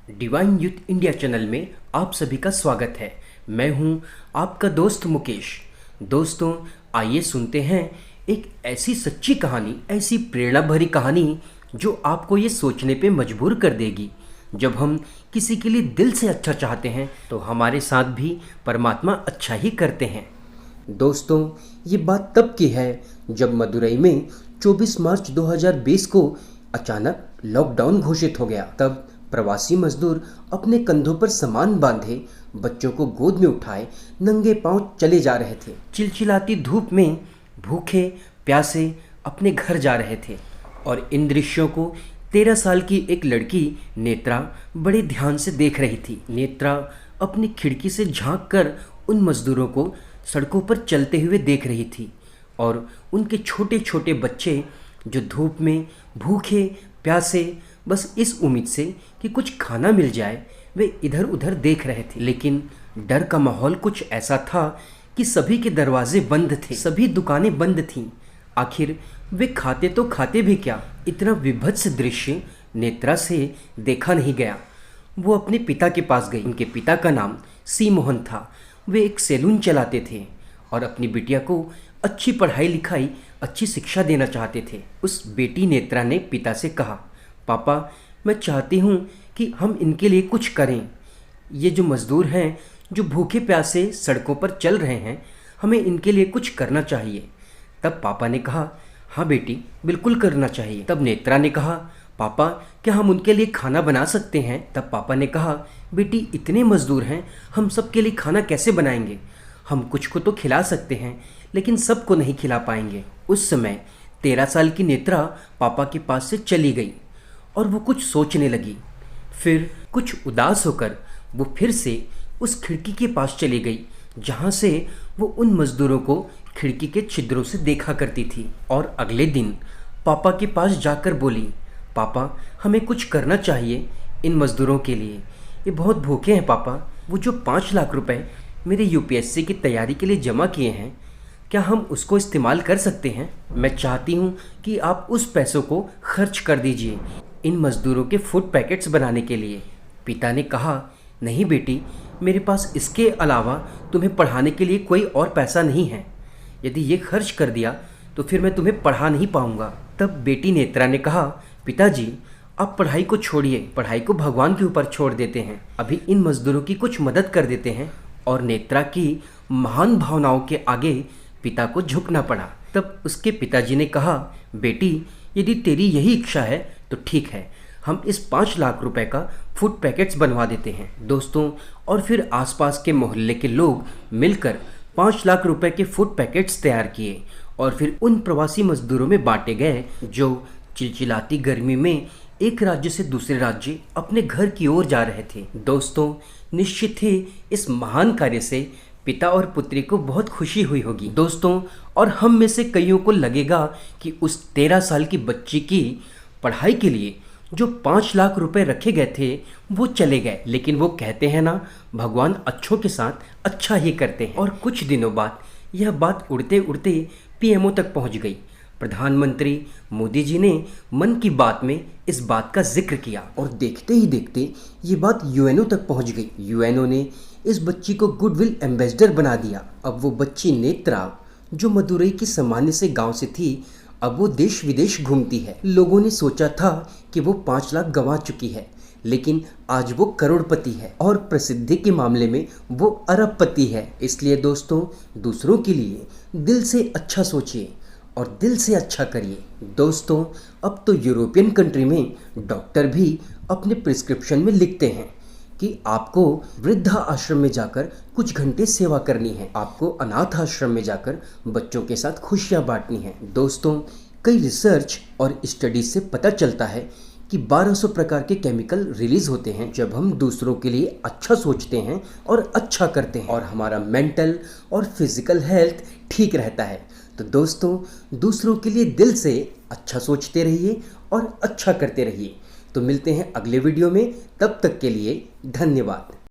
Divine youth India channel में आप सभी का स्वागत है। मैं हूं आपका दोस्त मुकेश। दोस्तों, आइए सुनते हैं एक ऐसी सच्ची कहानी, ऐसी प्रेरणा भरी कहानी जो आपको ये सोचने पे मजबूर कर देगी। जब हम किसी के लिए दिल से अच्छा चाहते हैं तो हमारे साथ भी परमात्मा अच्छा ही करते हैं। दोस्तों, ये बात तब की है जब मदुरई में 24 मार्च 2020 को अचानक लॉकडाउन घोषित हो गया। तब प्रवासी मजदूर अपने कंधों पर सामान बांधे, बच्चों को गोद में उठाए नंगे पांव चले जा रहे थे। चिलचिलाती धूप में भूखे प्यासे अपने घर जा रहे थे और इन दृश्यों को 13 साल की एक लड़की नेत्रा बड़े ध्यान से देख रही थी। नेत्रा अपनी खिड़की से झांक कर उन मजदूरों को सड़कों पर चलते हुए देख रही थी और उनके छोटे छोटे बच्चे जो धूप में भूखे प्यासे बस इस उम्मीद से कि कुछ खाना मिल जाए वे इधर उधर देख रहे थे। लेकिन डर का माहौल कुछ ऐसा था कि सभी के दरवाजे बंद थे, सभी दुकानें बंद थीं। आखिर वे खाते तो खाते भी क्या? इतना विभत्स दृश्य नेत्रा से देखा नहीं गया। वो अपने पिता के पास गई। उनके पिता का नाम सी मोहन था। वे एक सैलून चलाते थे और अपनी बिटिया को अच्छी पढ़ाई लिखाई, अच्छी शिक्षा देना चाहते थे। उस बेटी नेत्रा ने पिता से कहा, पापा, मैं चाहती हूँ कि हम इनके लिए कुछ करें। ये जो मज़दूर हैं, जो भूखे प्यासे सड़कों पर चल रहे हैं, हमें इनके लिए कुछ करना चाहिए। तब पापा ने कहा, हाँ बेटी, बिल्कुल करना चाहिए। तब नेत्रा ने कहा, पापा, क्या हम उनके लिए खाना बना सकते हैं? तब पापा ने कहा, बेटी, इतने मज़दूर हैं, हम सब के लिए खाना कैसे बनाएंगे? हम कुछ को तो खिला सकते हैं, लेकिन सबको नहीं खिला पाएंगे। उस समय 13 साल की नेत्रा पापा के पास से चली गई और वो कुछ सोचने लगी। फिर कुछ उदास होकर वो फिर से उस खिड़की के पास चली गई जहाँ से वो उन मज़दूरों को खिड़की के छिद्रों से देखा करती थी। और अगले दिन पापा के पास जाकर बोली, पापा, हमें कुछ करना चाहिए इन मज़दूरों के लिए। ये बहुत भूखे हैं पापा। वो जो 5 लाख रुपए मेरे यूपीएससी की तैयारी के लिए जमा किए हैं, क्या हम उसको इस्तेमाल कर सकते हैं? मैं चाहती हूँ कि आप उस पैसों को खर्च कर दीजिए इन मज़दूरों के फूड पैकेट्स बनाने के लिए। पिता ने कहा, नहीं बेटी, मेरे पास इसके अलावा तुम्हें पढ़ाने के लिए कोई और पैसा नहीं है। यदि ये खर्च कर दिया तो फिर मैं तुम्हें पढ़ा नहीं पाऊँगा। तब बेटी नेत्रा ने कहा, पिताजी, आप पढ़ाई को छोड़िए, पढ़ाई को भगवान के ऊपर छोड़ देते हैं। अभी इन मज़दूरों की कुछ मदद कर देते हैं। और नेत्रा की महान भावनाओं के आगे पिता को झुकना पड़ा। तब उसके पिताजी ने कहा, बेटी, यदि तेरी यही इच्छा है तो ठीक है, हम इस 5 लाख रुपए का फूड पैकेट्स बनवा देते हैं। दोस्तों, और फिर आसपास के मोहल्ले के लोग मिलकर 5 लाख रुपए के फूड पैकेट्स तैयार किए और फिर उन प्रवासी मजदूरों में बांटे गए जो चिलचिलाती गर्मी में एक राज्य से दूसरे राज्य अपने घर की ओर जा रहे थे। दोस्तों, निश्चित ही इस महान कार्य से पिता और पुत्री को बहुत खुशी हुई होगी। दोस्तों, और हम में से कईयों को लगेगा कि उस 13 साल की बच्ची की पढ़ाई के लिए जो 5 लाख रुपए रखे गए थे वो चले गए। लेकिन वो कहते हैं ना, भगवान अच्छों के साथ अच्छा ही करते हैं। और कुछ दिनों बाद यह बात उड़ते उड़ते पीएमओ तक पहुंच गई। प्रधानमंत्री मोदी जी ने मन की बात में इस बात का जिक्र किया और देखते ही देखते ये बात यूएनओ तक पहुंच गई। यूएनओ ने इस बच्ची को गुडविल एम्बेसडर बना दिया। अब वो बच्ची नेत्रा, जो मदुरई के सामान्य से गांव से थी, अब वो देश विदेश घूमती है। लोगों ने सोचा था कि वो 5 लाख गंवा चुकी है, लेकिन आज वो करोड़पति है और प्रसिद्धि के मामले में वो अरबपति है। इसलिए दोस्तों, दूसरों के लिए दिल से अच्छा सोचिए और दिल से अच्छा करिए। दोस्तों, अब तो यूरोपियन कंट्री में डॉक्टर भी अपने प्रिस्क्रिप्शन में लिखते हैं कि आपको वृद्धा आश्रम में जाकर कुछ घंटे सेवा करनी है, आपको अनाथ आश्रम में जाकर बच्चों के साथ खुशियां बांटनी है। दोस्तों, कई रिसर्च और स्टडीज से पता चलता है कि 1200 प्रकार के केमिकल रिलीज होते हैं जब हम दूसरों के लिए अच्छा सोचते हैं और अच्छा करते हैं, और हमारा मेंटल और फिजिकल हेल्थ ठीक रहता है। तो दोस्तों, दूसरों के लिए दिल से अच्छा सोचते रहिए और अच्छा करते रहिए। तो मिलते हैं अगले वीडियो में, तब तक के लिए धन्यवाद।